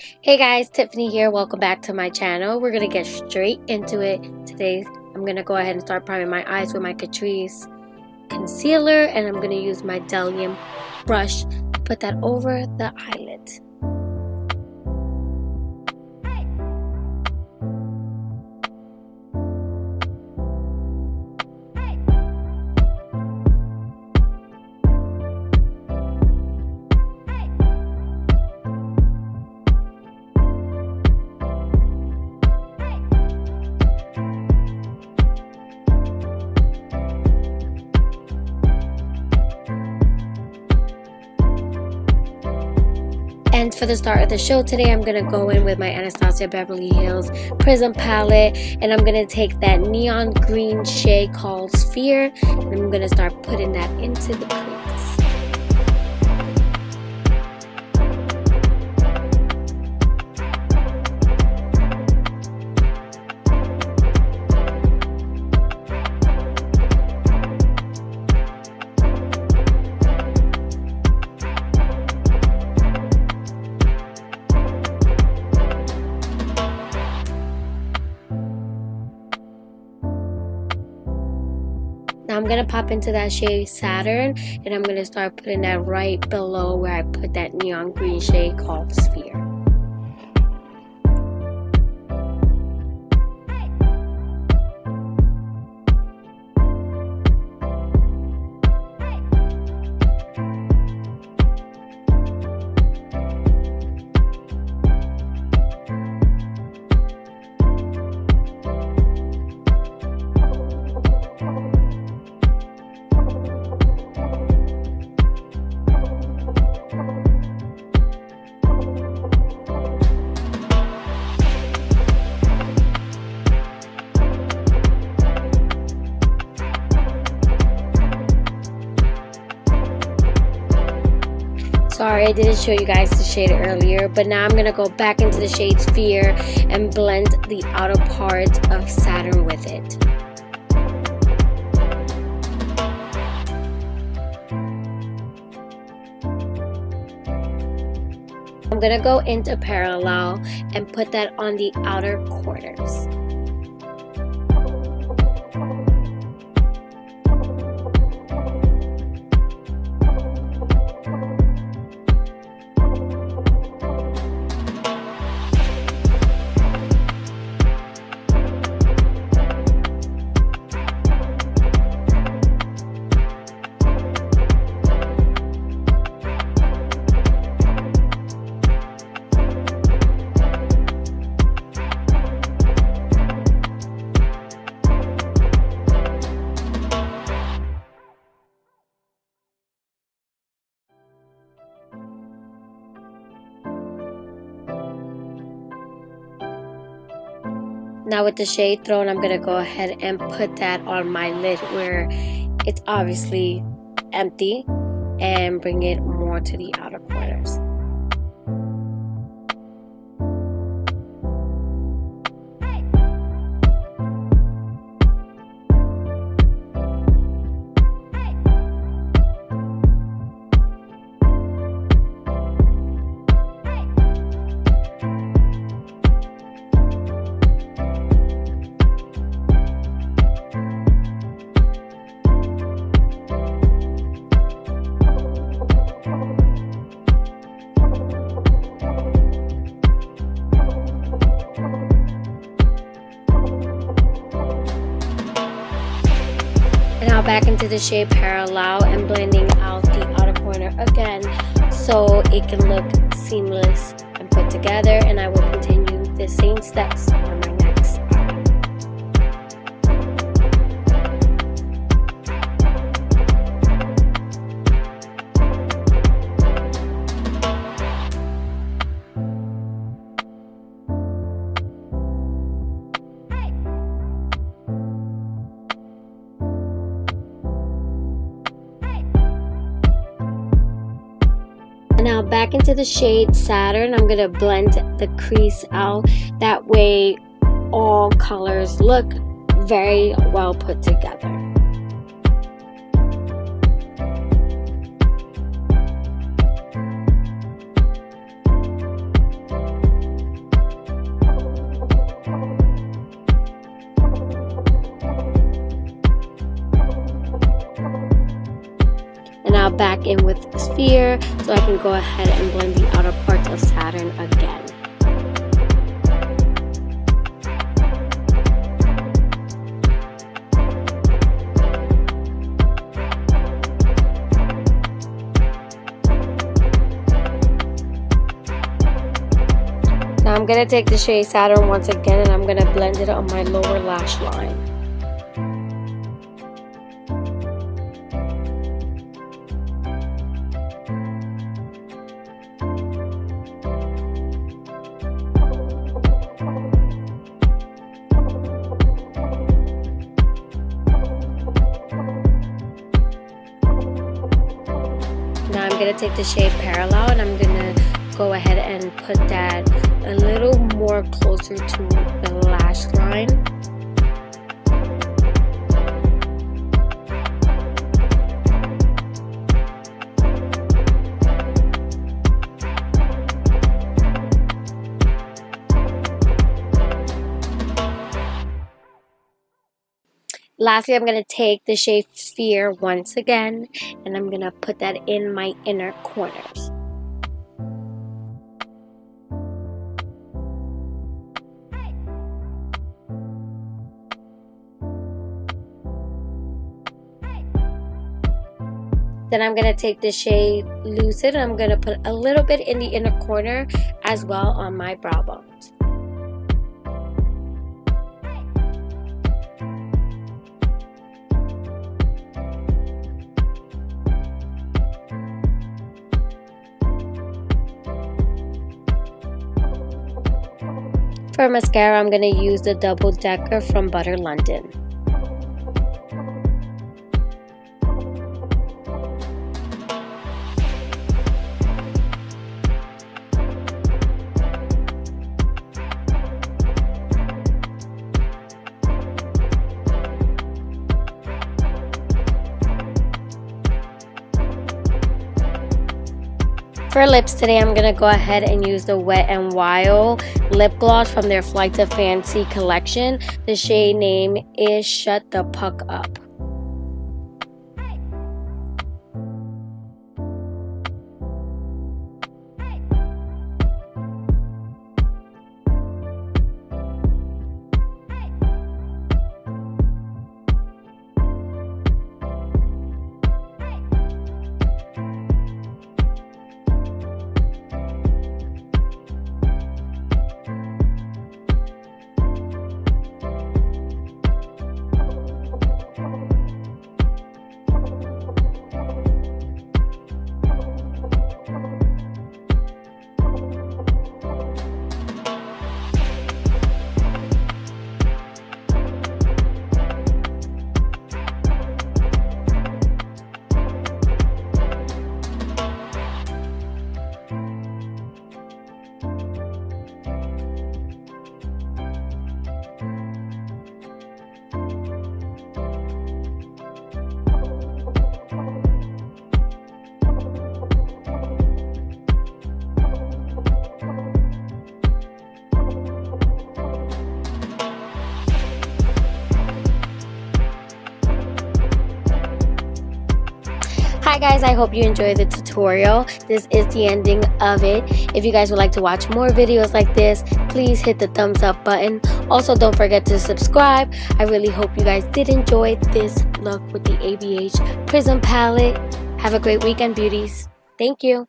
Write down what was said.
Hey guys, Tiffany here. Welcome back to my channel. We're gonna get straight into it. Today I'm gonna go ahead and start priming my eyes with my Catrice concealer, and I'm gonna use my Delium brush to put that over the eyelid. And for the start of the show today, I'm going to go in with my Anastasia Beverly Hills Prism palette, and I'm going to take that neon green shade called Sphere, and I'm going to start putting that into the crease. Now I'm going to pop into that shade Saturn, and I'm going to start putting that right below where I put that neon green shade called Sphere. Sorry, I didn't show you guys the shade earlier, but now I'm going to go back into the shade Sphere and blend the outer part of Saturn with it. I'm going to go into Parallel and put that on the outer corners. Now with the shade thrown, I'm going to go ahead and put that on my lid where it's obviously empty and bring it more to the outer corners. Now back into the shade Parallel and blending out the outer corner again so it can look seamless and put together, and I will continue the same steps on my next eye. Now back into the shade Saturn, I'm going to blend the crease out. That way all colors look very well put together. back in with the sphere so I can go ahead and blend the outer parts of Saturn again. Now I'm going to take the shade Saturn once again and I'm going to blend it on my lower lash line. Now I'm going to take the shade Parallel and I'm going to go ahead and put that a little more closer to the lash line. Lastly, I'm going to take the shade Sphere once again and I'm going to put that in my inner corners. Then I'm going to take the shade Lucid and I'm going to put a little bit in the inner corner as well on my brow bones. For mascara, I'm going to use the Double Decker from Butter London. For lips today, I'm going to go ahead and use the Wet n Wild lip gloss from their Flight to Fancy collection. The shade name is Shut the Puck Up. Hi guys, I hope you enjoyed the tutorial. This is the ending of it. If you guys would like to watch more videos like this, please hit the thumbs up button. Also, don't forget to subscribe. I really hope you guys did enjoy this look with the ABH Prism palette. Have a great weekend, beauties. Thank you.